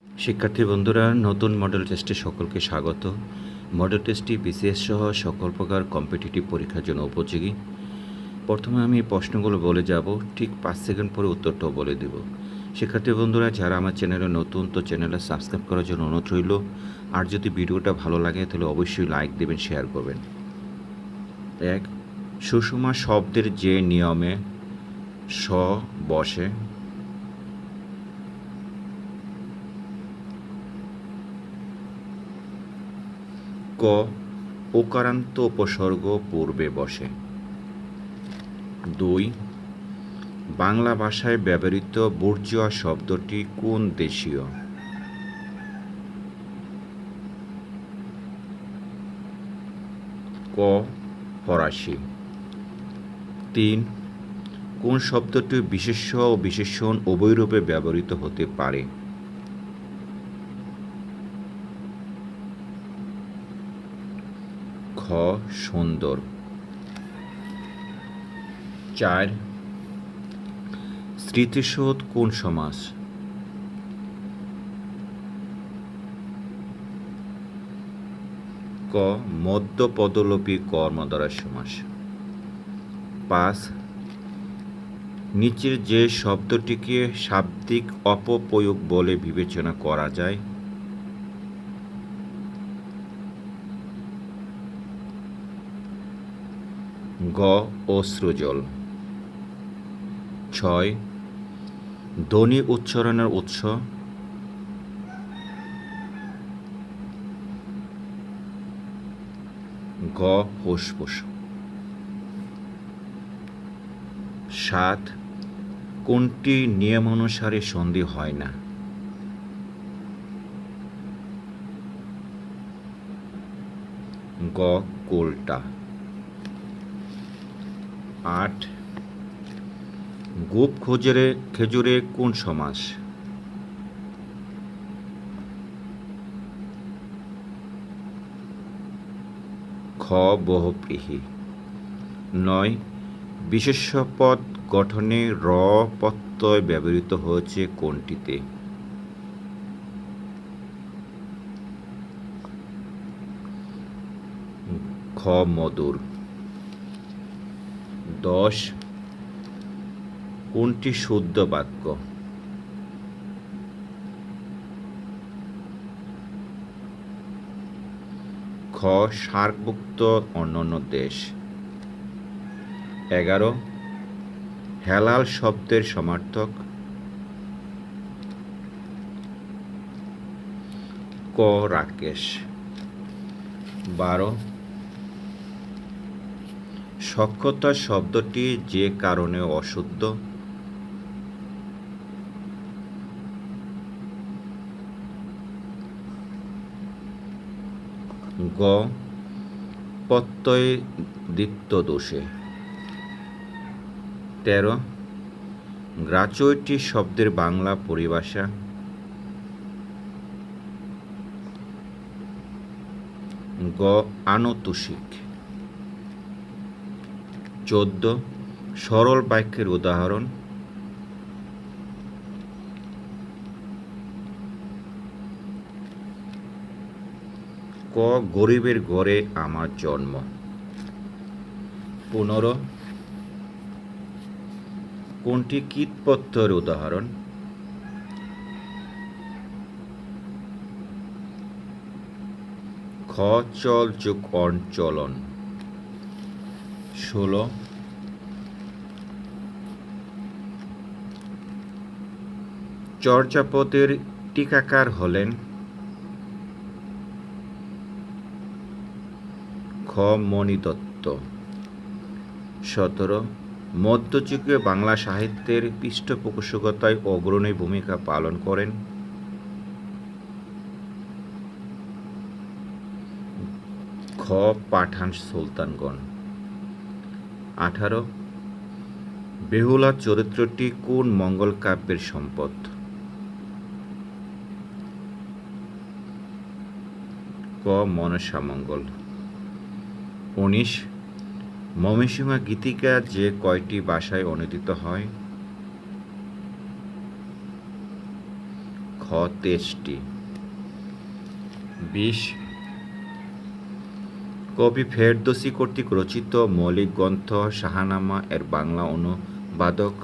শিক্ষার্থী বন্ধুরা, নতুন মডেল টেস্টে সকলকে স্বাগত। মডেল টেস্টটি বিসিএস সহ সকল প্রকার কম্পিটিটিভ পরীক্ষার জন্য উপযোগী। প্রথমে আমি প্রশ্নগুলো বলে যাব, ঠিক 5 সেকেন্ড পরে উত্তরটাও বলে দেব। শিক্ষার্থী বন্ধুরা, যারা আমার চ্যানেলে নতুন, তো চ্যানেলটা সাবস্ক্রাইব করার জন্য অনুরোধ রইল। আর যদি ভিডিওটা ভালো লাগে তাহলে অবশ্যই লাইক দেবেন, শেয়ার করবেন। 1, সুষমা শব্দের যে নিয়মে স বসে, ক, ওকারান্ত উপসর্গ পূর্বে বসে। 2, বাংলা ভাষায় ব্যবহৃত বুর্জোয়া শব্দটি কোন দেশীয়? ক, ফরাসি। 3, কোন শব্দটি বিশেষ্য ও বিশেষণ উভয় রূপে ব্যবহৃত হতে পারে? খ, সুন্দর। 4, স্মৃতিশোধ কোন সমাস? ক, মধ্যপদলোপী কর্মদ্বারা সমাস। 5, নিচের যে শব্দটিকে শাব্দিক অপপ্রয়োগ বলে বিবেচনা করা যায়? গ, অশ্রুজল। 6, ধ্বনি উচ্চারণের উৎস? গ, ফুসফুস। 7, কোনটি নিয়মানুসারে সন্ধি হয় না? গ, কোলটা। 8, গোপ খেজুরে কোন সমাস? খ, বহুব্রীহি। 9, বিশেষ্য পদ গঠনে র প্রত্যয় ব্যবহৃত হয়েছে কোনটিতে? খ, মধুর। 10, কোনটি শুদ্ধ বাক্য? খ, সার্কভুক্ত অন্যান্য দেশ। 11, হেলাল শব্দের সমার্থক? ক, রাকেশ। 12, সখ্যতা শব্দটি যে কারণে অশুদ্ধ? গ, প্রত্যয়ে দ্বিত্ব দোষে। 13, গ্রাচুইটি শব্দের বাংলা পরিভাষা? গ, আনতোষিক। 14, সরল বাক্যের উদাহরণ? ক, গরিবের ঘরে আমার জন্ম। 15, কোনটি কীটপত্যের উদাহরণ? খ, চল যোগ অঞ্চলন। 16, চর্যাপদের টিকাকার হলেন? খ, মণি দত্ত। 17, মধ্যযুগীয় বাংলা সাহিত্যের পৃষ্ঠপোষকতায় অগ্রণী ভূমিকা পালন করেন? খ, পাঠান সুলতানগণ। 18, বেহুলা চরিত্রটি কোন মঙ্গল কাব্যের সম্পদ? ক, মনসামঙ্গল। 19, ময়মনসিংহ গীতিকা যে কয়টি ভাষায় অনূদিত হয়? খ, খ 23টি। 20 কবি ফেরদৌসী কর্তৃক রচিত মৌলিক গ্রন্থ শাহনামা এর বাংলা অনুবাদক?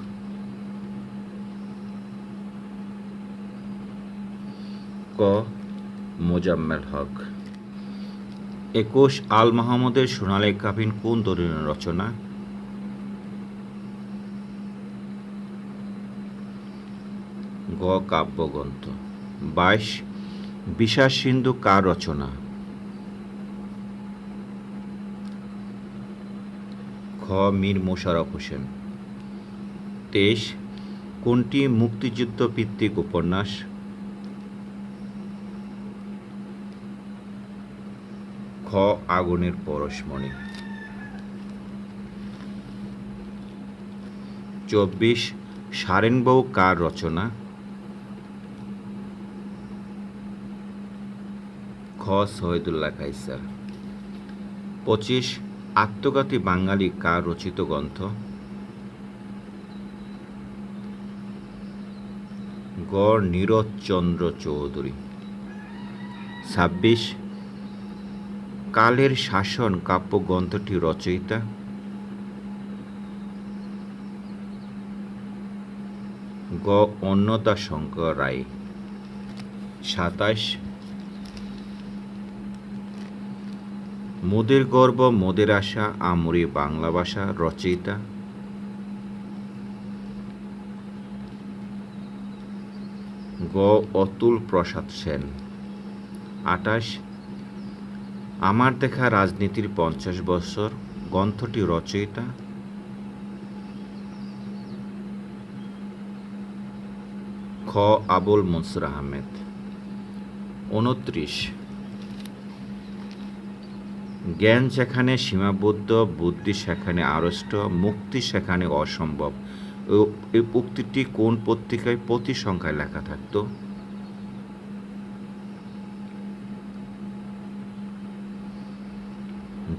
ক মোজাম্মেল হক। 21 আল মাহমুদের সোনালী কাবিন কোন ধরনের রচনা? গ কাব্যগ্রন্থ। 22 বিষাদ সিন্ধু কার রচনা? খ মীর মোশাররফ হোসেন। 23 কোনটি মুক্তিযুদ্ধ ভিত্তিক উপন্যাস? খ আগুনের পরশমণি। 24 সারেনবউ কার রচনা? খ শহীদুল্লাহ কায়সার। 25 আত্মঘাতী বাঙালি কার রচিত গ্রন্থ? গ নীরদচন্দ্র চৌধুরী। 26 কালের শাসন কাব্যগ্রন্থটি রচয়িতা? গ অন্নদাশঙ্কর রায়। 27 মোদের গর্ব মোদের আশা আমরি বাংলা ভাষা রচয়িতা? গ অতুল প্রসাদ সেন। 28 আমার দেখা রাজনীতির 50 বছর গ্রন্থটি রচয়িতা? খ আবুল মনসুর আহমেদ। 29 জ্ঞান যেখানে সীমাবদ্ধ বুদ্ধি সেখানে আড়ষ্ট মুক্তি সেখানে অসম্ভব এই উক্তিটি কোন পত্রিকায় প্রতি সংখ্যায় লেখা থাকত?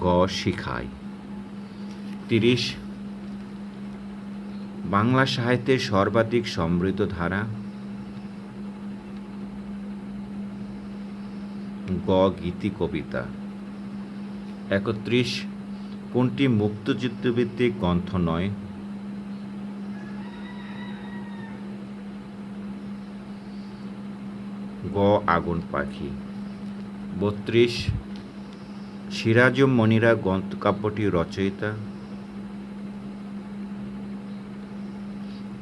গ শিখায়। 30 বাংলা সাহিত্যের সর্বাধিক সমৃদ্ধ ধারা? গ গীতি কবিতা। 31 কোনটি মুক্তিযুদ্ধভিত্তিক গ্রন্থ নয়? গ আগুন পাখি। 32 সিরাজুম মনিরা গ্রন্থকাব্যটি রচয়িতা?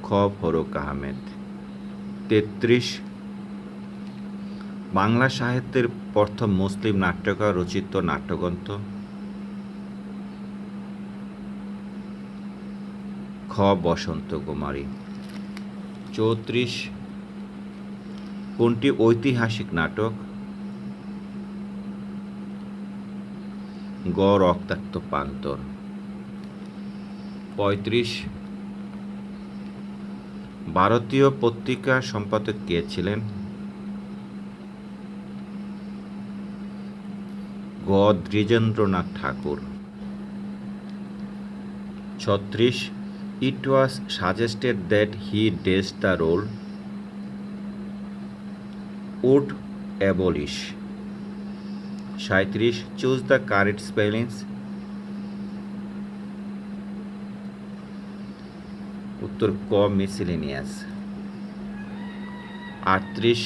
খ ফরুক আহমেদ। 33 বাংলা সাহিত্যের প্রথম মুসলিম নাট্যকার রচিত নাট্যগ্রন্থ? খ বসন্ত কুমারী। 34 কোনটি ঐতিহাসিক নাটক? গ রক্তাক্ত প্রান্তর। 35 ভারতীয় পত্রিকা সম্পাদক কে ছিলেন? গ দ্বিজেন্দ্রনাথ ঠাকুর। 36 it was suggested that he does the role would abolish. 37 choose the correct spellings. উত্তর ক miscellaneous. 38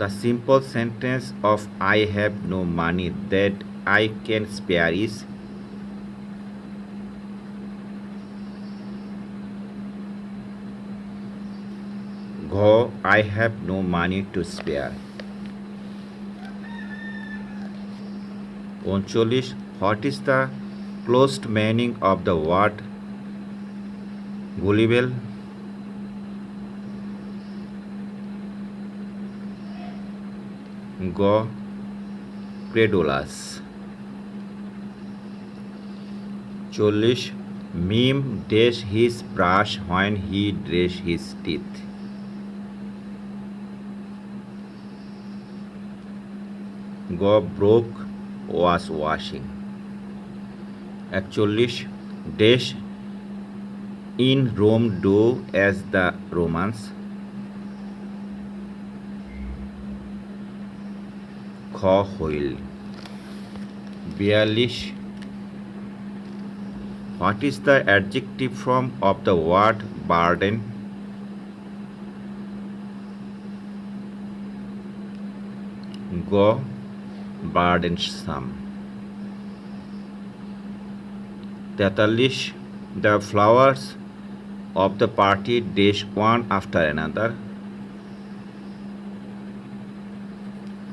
the simple sentence of I have no money that I can spare is? ঘ I have no money to spare। 39 what is the closed meaning of the word gullible? গ credulous। 40 mime dash his brush when he dash his teeth। গ broke was washing। 41 dash in Rome do as the Romans। খ wheel. 42 what is the adjective form of the word burden? গ burdensome. 43 the flowers of the party dash one after another.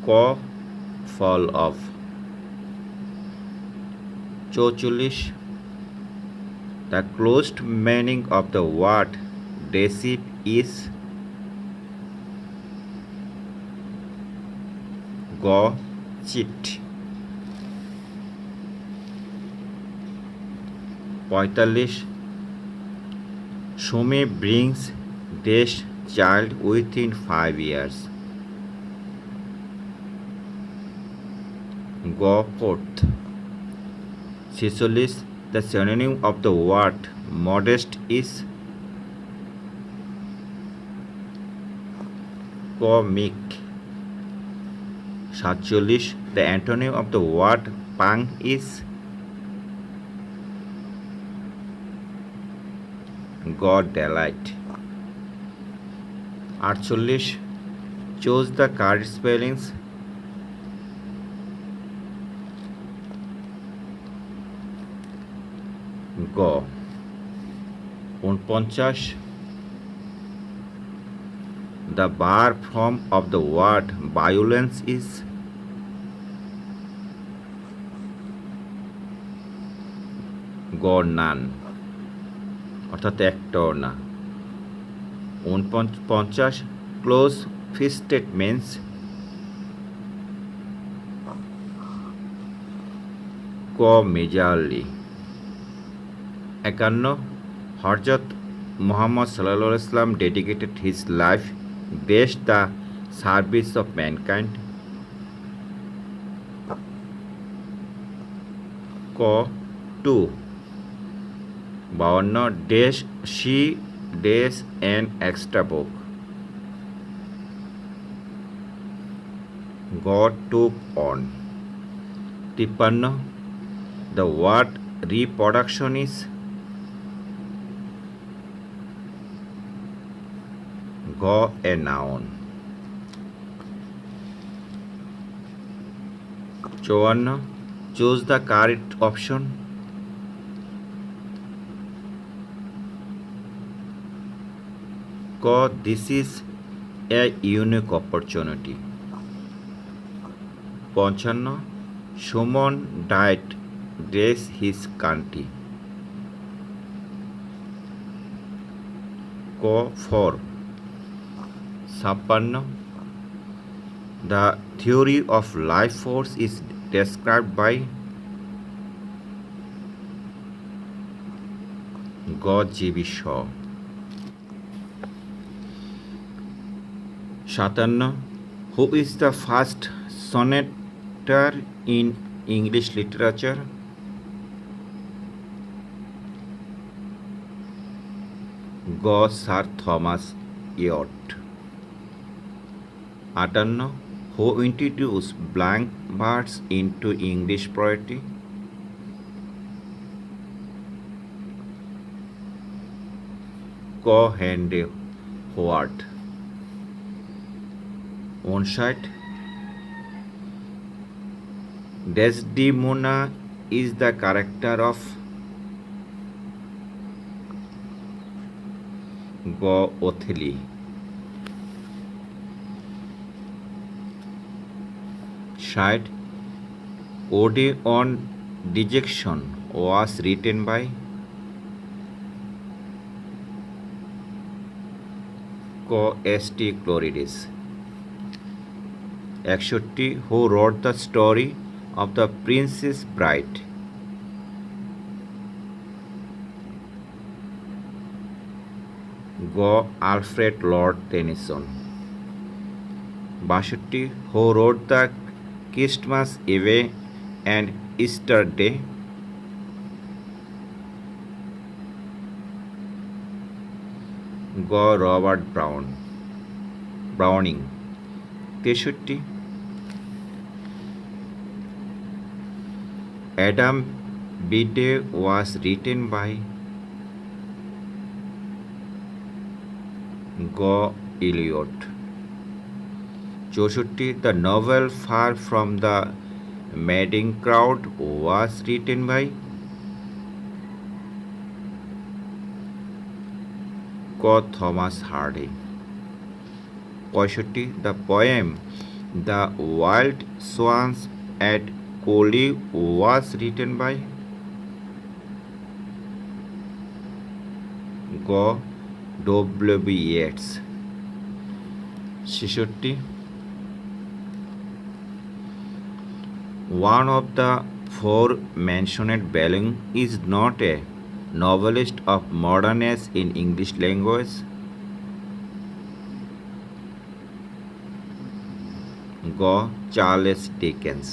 ক fall off। 44 the closed meaning of the word deceive is? গ cheat। 45 Shome brings dash child within 5 years. Go forth। 46 the synonym of the word modest is? Go meek। 47 the antonym of the word pang is? God delight। 48 choose the correct spellings। গ 49 the verb form of the word violence is? গ none অর্থাৎ একটাও না। 49 close statements. ক মেজারলি। 51 হযরত মুহাম্মদ সাল্লাল্লাহু আলাইহি ওয়াসাল্লাম dedicated his life best the service of mankind. ক 2 52 dash she dash an extra book. God took on। 53 the word reproduction is? Go a noun। 54 choose the correct option। Go this is a unique opportunity। 55 Suman died dress his country। Go 4 56 the theory of life force is described by? Go G.B. Shaw। 57 who is the first sonneter in English literature? Go Sir Thomas Elyot। 58 who introduced blank verse into English poetry? Go Henry Howard। 59 Desdemona is the character of? Go Othello। 60 Ode on Dejection was written by? Go S.T. Clorides। 61 who wrote the story of the Princess Bride? Go Alfred Lord Tennyson। 62 who wrote the Christmas Eve and Easter Day? Go Robert Browning। 63 Adam Bede was written by G Eliot. 64 the novel far from the madding crowd was written by ক Thomas Hardy. 65 the poem the wild swans at Coole was written by G W Yeats. 66 one of the four mentioned Belling is not a novelist of modernness in English language. G. Charles Dickens.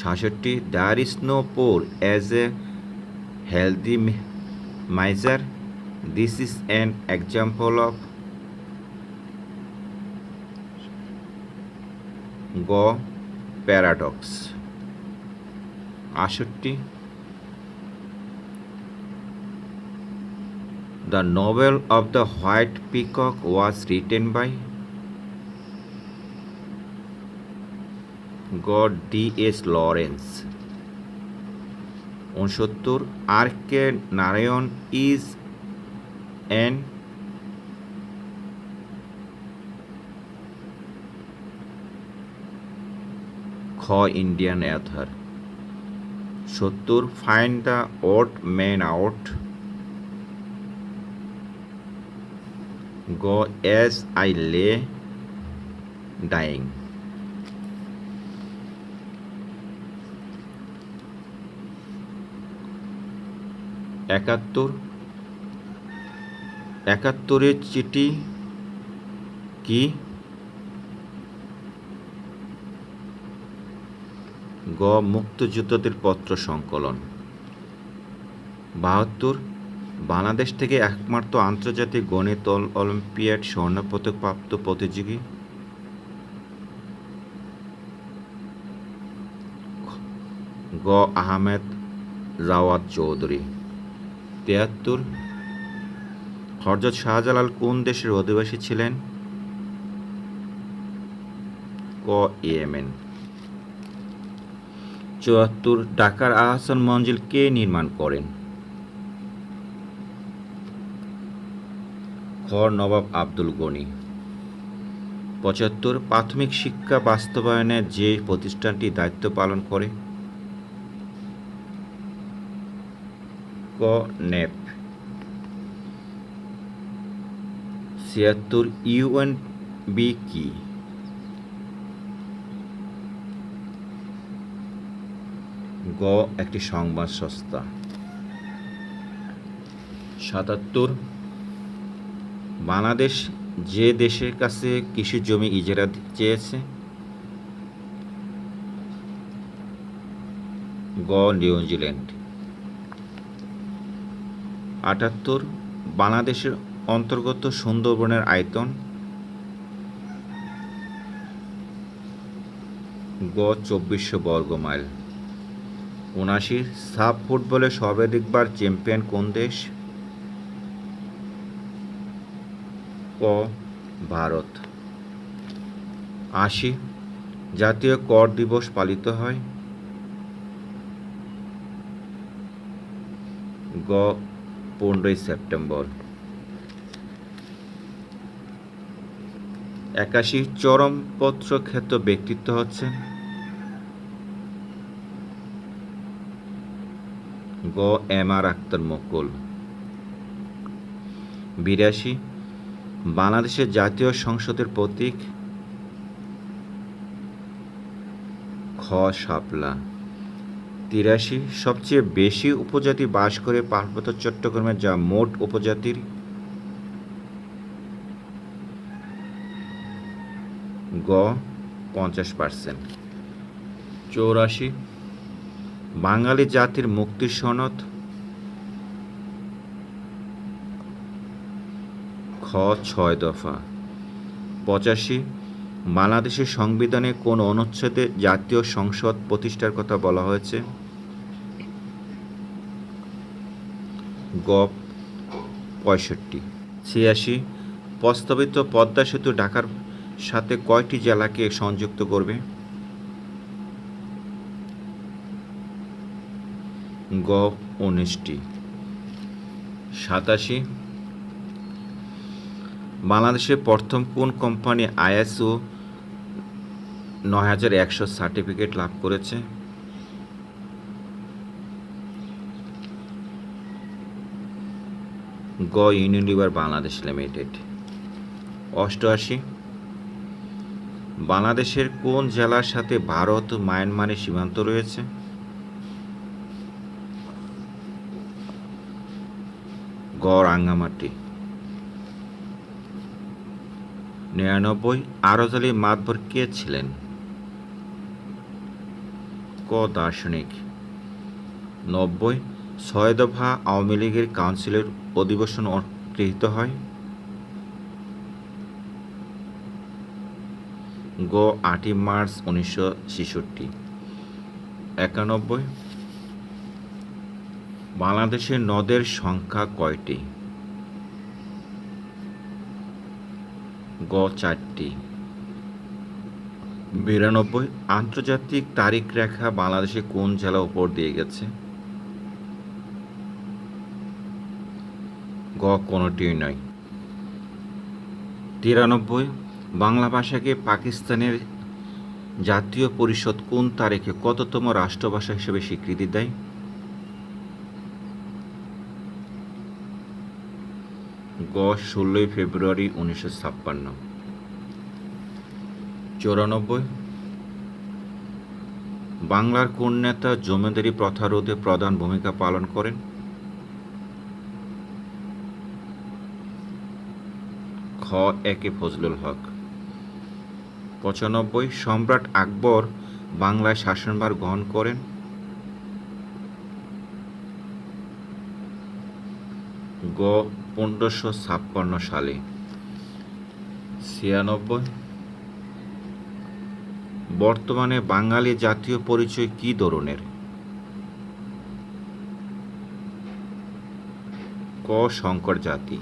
66 there is no poor as a healthy miser. This is an example of G. Paradox. 68 the novel of the White Peacock was written by D.S. Lawrence. 69 R.K. Narayan is an Indian author. 70 find the odd man out. Go as I lay dying. 71 71 চিঠি কি গ মুক্তিযোদ্ধাদের পত্র সংকলন। 72 বাংলাদেশ থেকে একমাত্র আন্তর্জাতিক গণিত অলিম্পিয়াড স্বর্ণপদক প্রাপ্ত প্রতিযোগী গ আহমেদ রাওয়াত চৌধুরী। 73 হযরত শাহজালাল কোন দেশের অধিবাসী ছিলেন ক ইয়েমেন। 74 ঢাকার আহসান মঞ্জিল কে নির্মাণ করেন খ নবাব আব্দুল গনি। 75 প্রাথমিক শিক্ষা বাস্তবায়নে যে প্রতিষ্ঠানটি দায়িত্ব পালন করে ক নেপ। 76 ইউএনবি কি গ একটি সংবাদ সংস্থা। 77 বাংলাদেশ যে দেশের কাছে কৃষি জমি ইজারা চেয়েছে গ নিউজিল্যান্ড। 78 বাংলাদেশের অন্তর্গত সুন্দরবনের আয়তন গ 2400 বর্গ মাইল। 79 সাফ ফুটবলে সর্বাধিকবার চ্যাম্পিয়ন কোন দেশ ক ভারত। 80 জাতীয় কর দিবস পালিত হয় গ 15 সেপ্টেম্বর। 81 চরমপত্র খ্যাত ব্যক্তিত্ব হচ্ছেন গ এম আর আখতার মুকুল। 82 বাংলাদেশের জাতীয় সংসদের প্রতীক খ শাপলা। 83 সবচেয়ে বেশি উপজাতি বাস করে পার্বত্য চট্টগ্রামে যা মোট উপজাতির গ 50%। 84 বাঙালি জাতির মুক্তির সনদ খ 6 দফা। 85 বাংলাদেশের সংবিধানে কোন অনুচ্ছেদে জাতীয় সংসদ প্রতিষ্ঠার কথা বলা হয়েছে? গ ৬৫। ৮৬। প্রস্তাবিত পদ্মা সেতু ঢাকার সাথে কয়টি জেলাকে সংযুক্ত করবে? গ ১৯টি। ৮৭। বাংলাদেশের প্রথম কোন কোম্পানি ISO ৯১০০ সার্টিফিকেট লাভ করেছে? গ ইউনিলিভার বাংলাদেশ লিমিটেড। ৮৮। বাংলাদেশের কোন জেলার সাথে ভারত ও মায়ানমারের সীমান্ত রয়েছে? গ রাঙ্গামাটি। ৯৯। আরজ আলী মাতবর কে ছিলেন? ক দার্শনিক। ৯০। ৬ দফা আওয়ামী লীগের কাউন্সিলের অধিবেশন গৃহীত হয়? গ ৮ই মার্চ ১৯৬৬। ৯১। বাংলাদেশের নদের সংখ্যা কয়টি? গ ৪টি। ৯২। আন্তর্জাতিক তারিখ রেখা বাংলাদেশে কোন জেলা উপর দিয়ে গেছে? গ কোনটিই নয়। ৯৩। বাংলা ভাষাকে পাকিস্তানের জাতীয় পরিষদ কোন তারিখে কততম রাষ্ট্রভাষা হিসেবে স্বীকৃতি দেয়? গ ১৬ই ফেব্রুয়ারি ১৯৫৬। ৯৪। বাংলার কোন নেতা জমিদারি প্রথা রোধে প্রধান ভূমিকা পালন করেন? খ একে ফজলুল হক। ৯৫। সম্রাট আকবর বাংলায় শাসনভার গ্রহণ করেন? গ ১৫৫৬ সালে। ৯৬। বর্তমানে বাঙালি জাতীয় পরিচয় কী ধরনের? ক সংকর জাতি।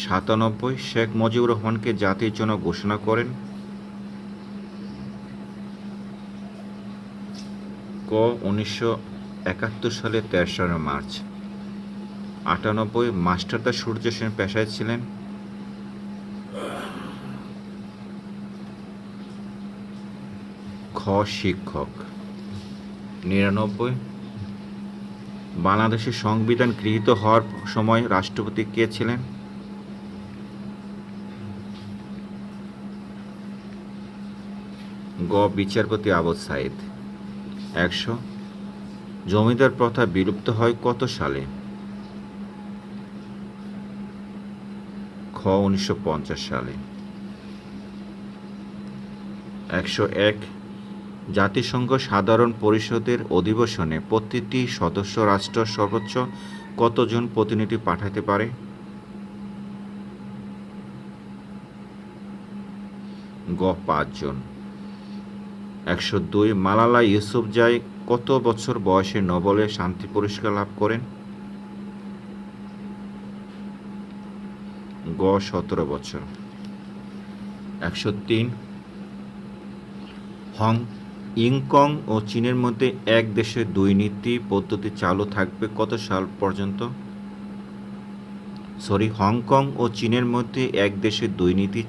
৯৭। শেখ মুজিবুর রহমানকে জাতির জন্য ঘোষণা করেন? ক ১৯৭১ সালে ৩রা মার্চ। ৯৮। মাস্টারদা সূর্য সেন পেশায় ছিলেন? খ শিক্ষক। ৯৯। বাংলাদেশের সংবিধান গৃহীত হওয়ার সময় রাষ্ট্রপতি কে ছিলেন? গ বিচারপতি আবুল সাইদ। ১০০। জমিদার প্রথা বিলুপ্ত হয় কত সালে? খ ১৯৫০ সালে। ১০১। জাতিসংঘ সাধারণ পরিষদের অধিবেশনে প্রতিটি সদস্য রাষ্ট্র সর্বোচ্চ কতজন প্রতিনিধি পাঠাতে পারে? গ ৫ জন। ১০২। মালালা ইউসুফজাই কত বছর বয়সে নোবেলের শান্তি পুরস্কার লাভ করেন? গ ১৭ বছর। ১০৩। হংকং ও চীনের মধ্যে এক দেশে দুই নীতি পদ্ধতি চালু থাকবে কত সাল পর্যন্ত? হংকং ও চীনের মধ্যে এক দেশে দুই নীতি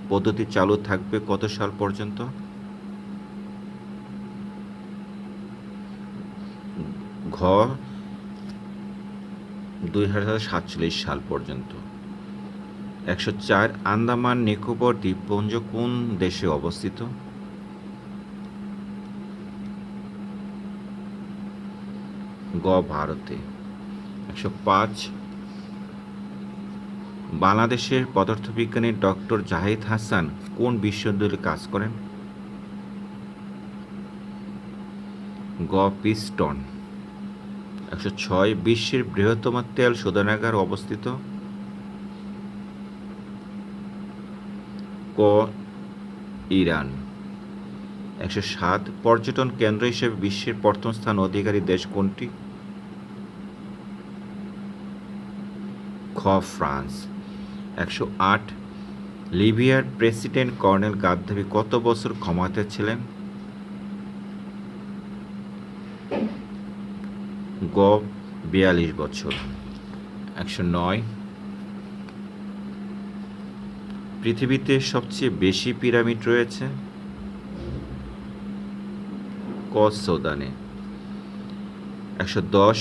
পদ্ধতি চালু থাকবে কত সাল পর্যন্ত? ঘ ২০৪৭ সাল পর্যন্ত। ১০৪। আন্দামান নিকোবর দ্বীপপুঞ্জ কোন দেশে অবস্থিত? গ ভারতে। ১০৫। বাংলাদেশের পদার্থবিজ্ঞানী ডক্টর জাহিদ হাসান কোন বিশ্ববিদ্যালয়ে কাজ করেন? গ পিস্টন। ১০৬। বিশ্বের বৃহত্তম তেল শোধনাগার অবস্থিত? ক ইরান। 107 পর্যটন কেন্দ্র হিসেবে বিশ্বের প্রথম স্থান অধিকারী দেশ কোনটি? খ ফ্রান্স। 108 লিবিয়ার প্রেসিডেন্ট কর্নেল গাদ্দাফি কত বছর ক্ষমতায় ছিলেন? গ 42 বছর। 109 পৃথিবীতে সবচেয়ে বেশি পিরামিড রয়েছে? ক সুদানে। 110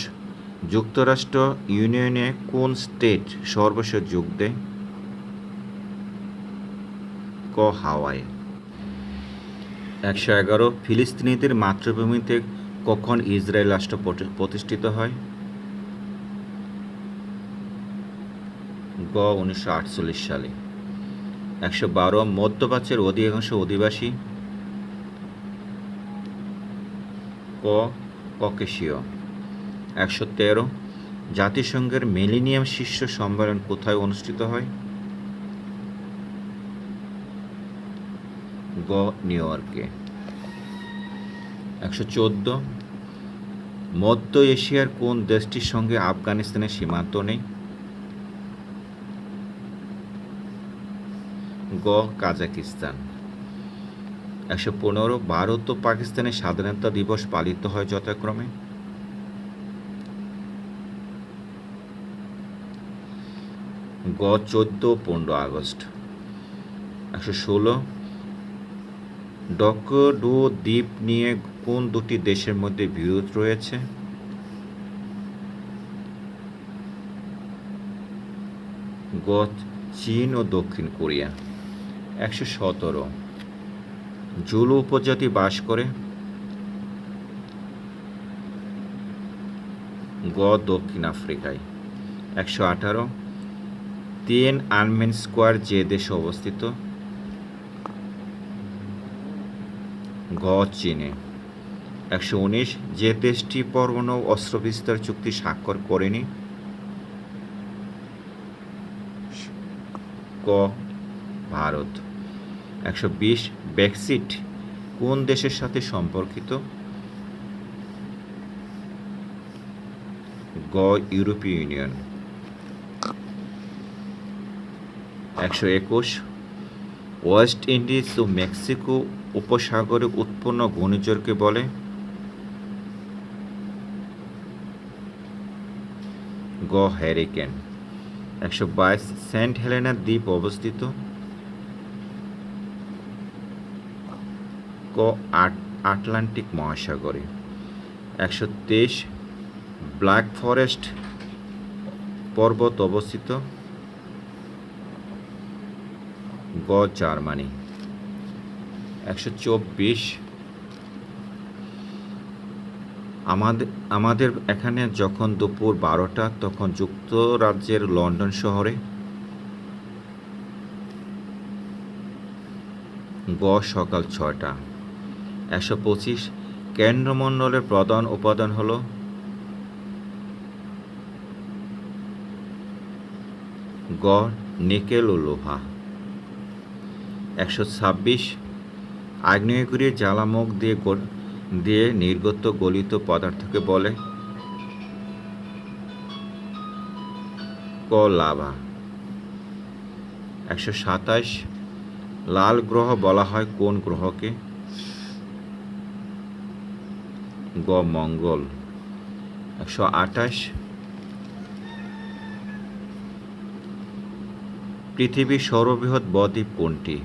যুক্তরাষ্ট্র ইউনিয়নে কোন স্টেট সর্বশেষ যোগ দেয়? ক হাওয়াই। 111 ফিলিস্তিনিদের মাতৃভূমিতে কখন ইসরায়েল রাষ্ট্র প্রতিষ্ঠিত হয়? গ 1948 সালে। 112 মধ্যপ্রাচ্যের অধিকাংশ অধিবাসী? ক ককেশীয়। 113 জাতিসংঘের মিলেনিয়াম শীর্ষ সম্মেলন কোথায় অনুষ্ঠিত হয়? গ নিউ ইয়র্কে। 114 মধ্য এশিয়ার কোন দেশটির সঙ্গে আফগানিস্তানের সীমান্ত নেই? গ কাজাকিস্তান। 115 ভারত ও পাকিস্তানের স্বাধীনতা দিবস পালিত হয় যথাক্রমে? গ 14 ও 15 আগস্ট। 116 ডকোডো দ্বীপ নিয়ে কোন দুটি দেশের মধ্যে বিরোধ রয়েছে? গ চীন ও দক্ষিণ কোরিয়া। 117 জুলু উপজাতি বাস করে? গ দক্ষিণ আফ্রিকায়। 118 তিয়েন আনমেন স্কোয়ার যে দেশে অবস্থিত? গ চীনে। 119 যে দেশটি পরমাণু অস্ত্র বিস্তার চুক্তি স্বাক্ষর করেনি? ক ভারত। 120 ব্রেক্সিট কোন দেশের সাথে সম্পর্কিত? গ ইউরোপীয় ইউনিয়ন। 121 ওয়েস্ট ইন্ডিজ ও মেক্সিকো উপসাগরে উৎপন্ন ঘূর্ণিঝড়কে বলে? গ হ্যারিকেন। 122 সেন্ট হেলেনা দ্বীপ অবস্থিত? ক আটলান্টিক মহাসাগরে। 123 ব্ল্যাক ফরেস্ট পর্বত অবস্থিত? গ জার্মানি। 124 আমাদের এখানে যখন দুপুর 12টা তখন যুক্তরাজ্যের লন্ডন শহরে? গ সকাল 6টা। 125 কেন্দ্রমণ্ডলের প্রধান উপাদান হল? গ নিকেল ও লোহা। 126 আগ্নেয়গিরির জ্বালামুখ দিয়ে নির্গত গলিত পদার্থকে বলে? ক লাভা। 127 লাল গ্রহ বলা হয় কোন গ্রহকে? গ মঙ্গল। 128 পৃথিবীর সর্ববৃহৎ বদ্বীপ কোনটি?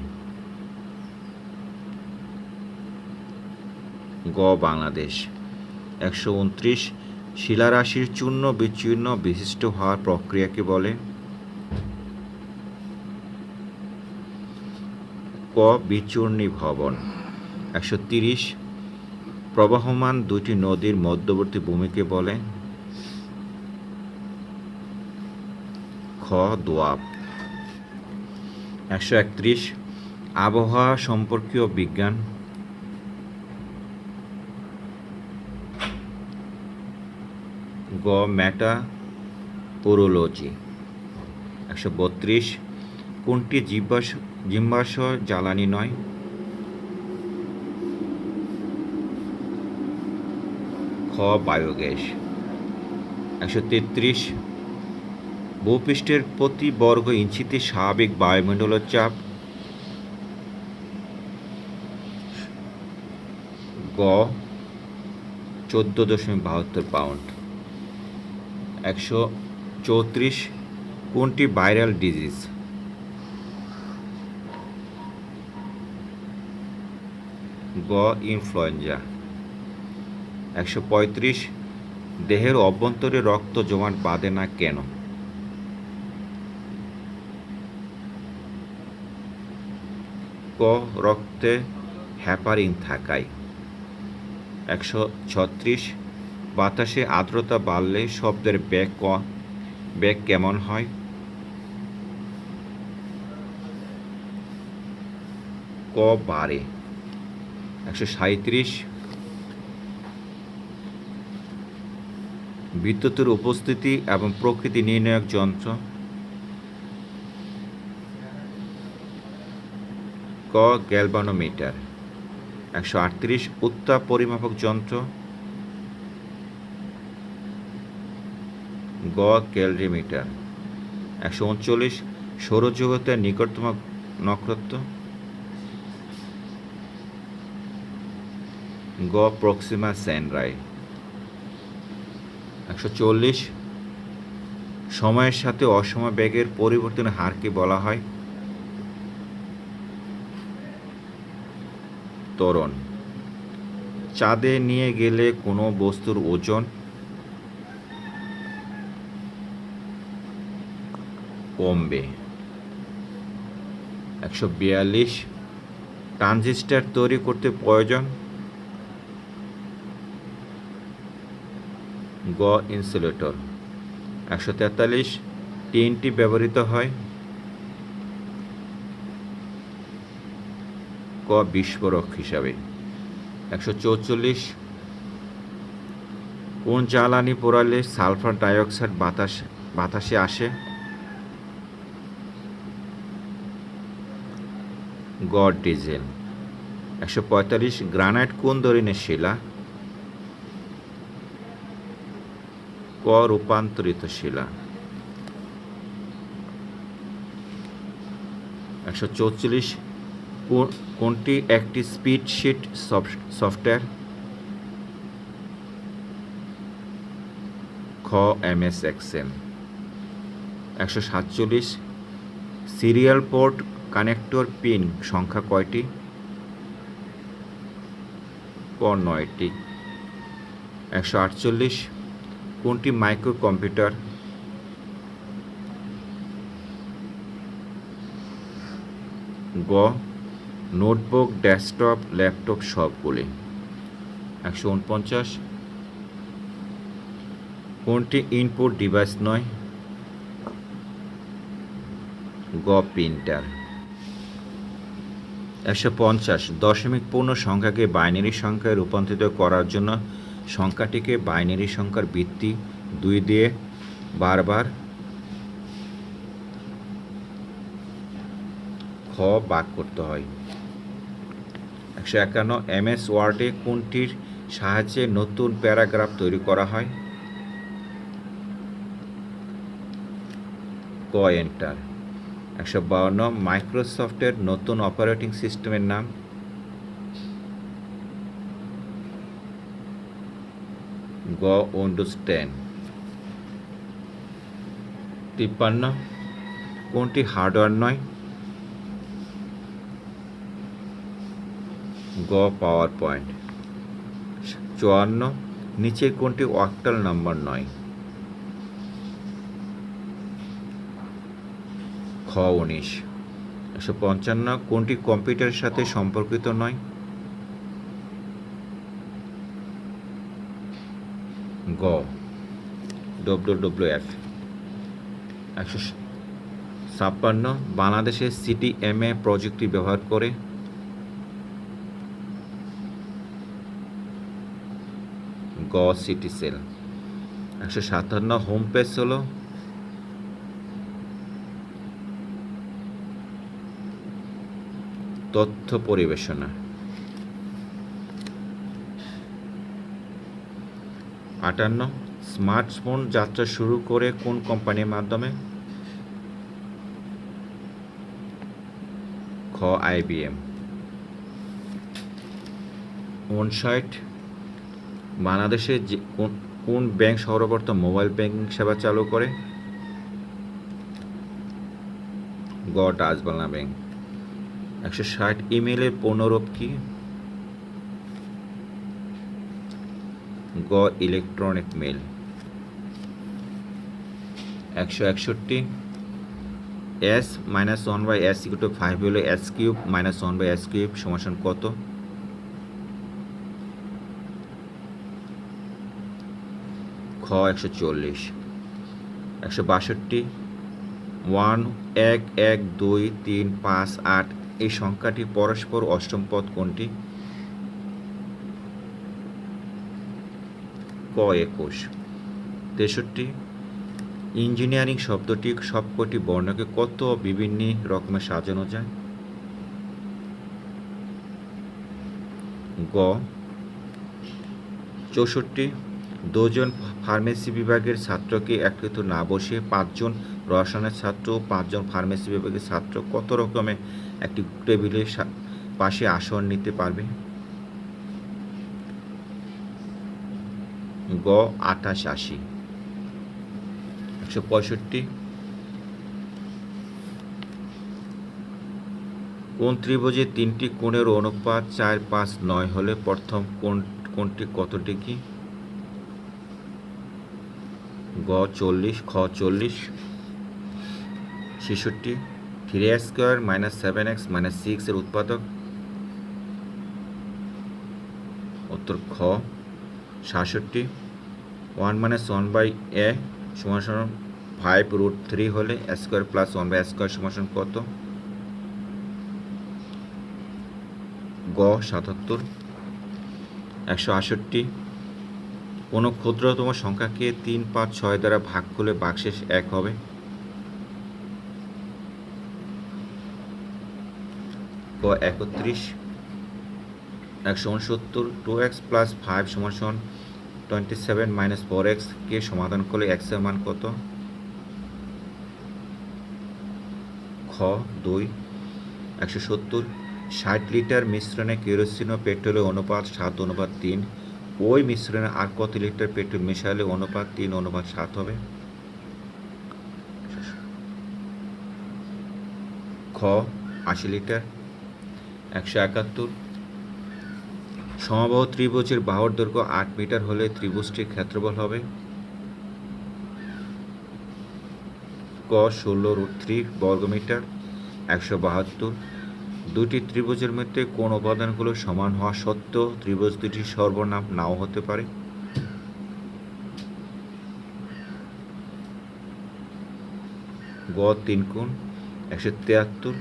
গ বাংলাদেশ। 129 শিলারাশির চূর্ণ বিচূর্ণ বিশিষ্ট হওয়ার প্রক্রিয়াকে বলে? ক বিচূর্ণী ভবন। 130 প্রবহমান দুটি নদীর মধ্যবর্তী ভূমিকে বলে? খ দোয়াব। 131 আবহাওয়া সম্পর্কীয় বিজ্ঞান? গ মেটাওরোলজি। 132 কোনটি জীবাশ্ম জ্বালানি নয়? বায়োগ্যাস। 133 ভূপৃষ্ঠের প্রতি বর্গ ইঞ্চিতে স্বাভাবিক বায়ুমণ্ডলের চাপ। গ 14.72 পাউন্ড। 134 কোনটি ভাইরাল ডিজিজ? গ ইনফ্লুয়েঞ্জা। 135 দেহের অভ্যন্তরে রক্ত জমাট বাঁধে না কেন? ক রক্তে হ্যাপারিন থাকায়। 136 বাতাসে আর্দ্রতা বাড়লে শব্দের বেগ কেমন হয়? ক বাড়ে। 137 বিদ্যুতের উপস্থিতি এবং প্রকৃতি নির্ণায়ক যন্ত্র। ক গ্যালভানোমিটার। 138 উত্তাপ পরিমাপক যন্ত্র। গ ক্যালরিমিটার। 139 সৌরজগতের নিকটতম নক্ষত্র। গ প্রক্সিমা সেন্ট্রাই। 140 সময়ের সাথে অসময় বেগের পরিবর্তনের হারকে বলা হয়? ত্বরণ। চাঁদে নিয়ে গেলে কোনো বস্তুর ওজন কমবে। 142 ট্রানজিস্টর তৈরি করতে প্রয়োজন? গ ইনসুলেটর। 143 টিএনটি ব্যবহৃত হয়? ক বিস্ফোরক হিসাবে। 144 কোন জ্বালানি পোড়ালে সালফার ডাইঅক্সাইড বাতাসে আসে? গ ডিজেল। 145 গ্রানাইট কোন ধরনের শিলা? ক রূপান্তরিত শিলা। 144 কোনটি একটি স্প্রেডশিট সফটওয়্যার? খ MS Excel. 147 serial port connector pin সংখ্যা কয়টি? ক 9টি। 148 কোনটি মাইক্রো কম্পিউটার? গ নোটবুক, ডেস্কটপ, ল্যাপটপ সবগুলি। 149 কোনটি ইনপুট ডিভাইস নয়? গ প্রিন্টার। 150 দশমিক পূর্ণ সংখ্যাকে বাইনারি সংখ্যায় রূপান্তরিত করার জন্য সংখ্যাটিকে বাইনারি সংখ্যার ভিত্তি 2 দিয়ে বারবার খ ভাগ করতে হয়। 151 এমএস ওয়ার্ডে কোনটির সাহায্যে নতুন প্যারাগ্রাফ তৈরি করা হয়? ক এন্টার। 152 মাইক্রোসফটের নতুন অপারেটিং সিস্টেমের নাম? গ উইন্ডোজ 10। 53 কোনটি হার্ডওয়্যার নয়? গ পাওয়ার পয়েন্ট। 54 নিচের কোনটি অক্টাল নাম্বার নয়? খ 19। 155 কোনটি কম্পিউটারের সাথে সম্পর্কিত নয়? গ WWF। 156 বাংলাদেশে সিডিএমএ প্রযুক্তি ব্যবহার করে? গ সিটিসেল। 157 হোম পেজ হলো? তথ্য পরিবেশনা। 58 স্মার্টফোন যাত্রা শুরু করে কোন কোম্পানির মাধ্যমে? খ IBM। 59 বাংলাদেশে কোন ব্যাংক সর্বপ্রথম মোবাইল ব্যাংকিং সেবা চালু করে? গ ডাচ বাংলা ব্যাংক। 160 ইমেইলের পূর্ণরূপ কি? গ ইলেকট্রনিক মেল। 161 s - 1/s = 5 হলে s³ - 1/s³ সমান কত? খ 140। 162 1 1 1 2 3 5 8 এই সংখ্যাটি পরস্পর অষ্টম পদ কোনটি? ক 21। 63 ইঞ্জিনিয়ারিং শব্দটি সবকটি বর্ণকে কত বিভিন্ন রকমের সাজানো যায়? গ 64 দুজন ফার্মেসি বিভাগের ছাত্রকে একত্রিত না বসে 5 জন রসায়নের ছাত্র ও 5 জন ফার্মেসি বিভাগের ছাত্র কত রকমের একটি টেবিলের পাশে আসন নিতে পারবে? গ 28 80। 165 কোন ত্রিভুজে 3টি কোণের অনুপাত 4 5 9 হলে প্রথম কোণটি কত ডিগ্রি? গ 40। খ 40। 66 3x² - 7x - 6 এর উৎপাদক? উত্তর খ 67 1 - 1/a = 5√3 হলে a² + 1/a² সমান কত? গ 77। 168 কোনো ক্ষুদ্রতম সংখ্যাকে 3 5 6 দ্বারা ভাগ করলে ভাগশেষ 1 হবে? গ 31। 169 2x + 5 = 27 - 4x কে সমাধান করলে x এর মান কত? খ 2। 170 60 লিটার মিশ্রণে কেরোসিন ও পেট্রোলের অনুপাত 7:3 ওই মিশ্রণে আর কত লিটার পেট্রোল মেশালে অনুপাত 3:7 হবে? খ 80 লিটার। 171 সমবাহু ত্রিভুজের বাহুর দৈর্ঘ্য 8 মিটার হলে ত্রিভুজটির ক্ষেত্রফল হবে? ক 16√3 বর্গমিটার। 172 দুটি ত্রিভুজের মধ্যে কোন উপাদানগুলো সমান হওয়া সত্ত্বেও ত্রিভুজ দুটি সর্বনাম নাও হতে পারে? গ 3 কোণ। 173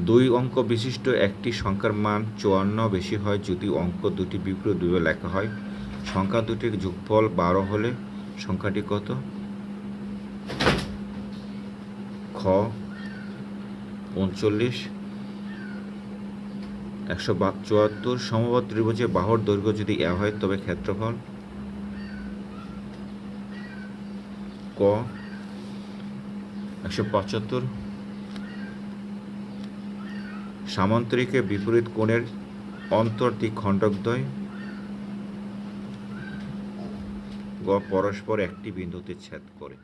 2 অঙ্ক বিশিষ্ট একটি সংখ্যার মান 54 বেশি হয় যদি অঙ্ক দুটি বিপরীতভাবে লেখা হয়। সংখ্যা দুটির যোগফল 12 হলে সংখ্যাটি কত? খ 39। 174 সমবাহু ত্রিভুজের বাহুর দৈর্ঘ্য যদি a হয় তবে ক্ষেত্রফল? ক 175 সামান্তরিকের বিপরীত কোণের অন্তর্দিক খণ্ডকদ্বয়? গ পরস্পর একটি বিন্দুতে ছেদ করে।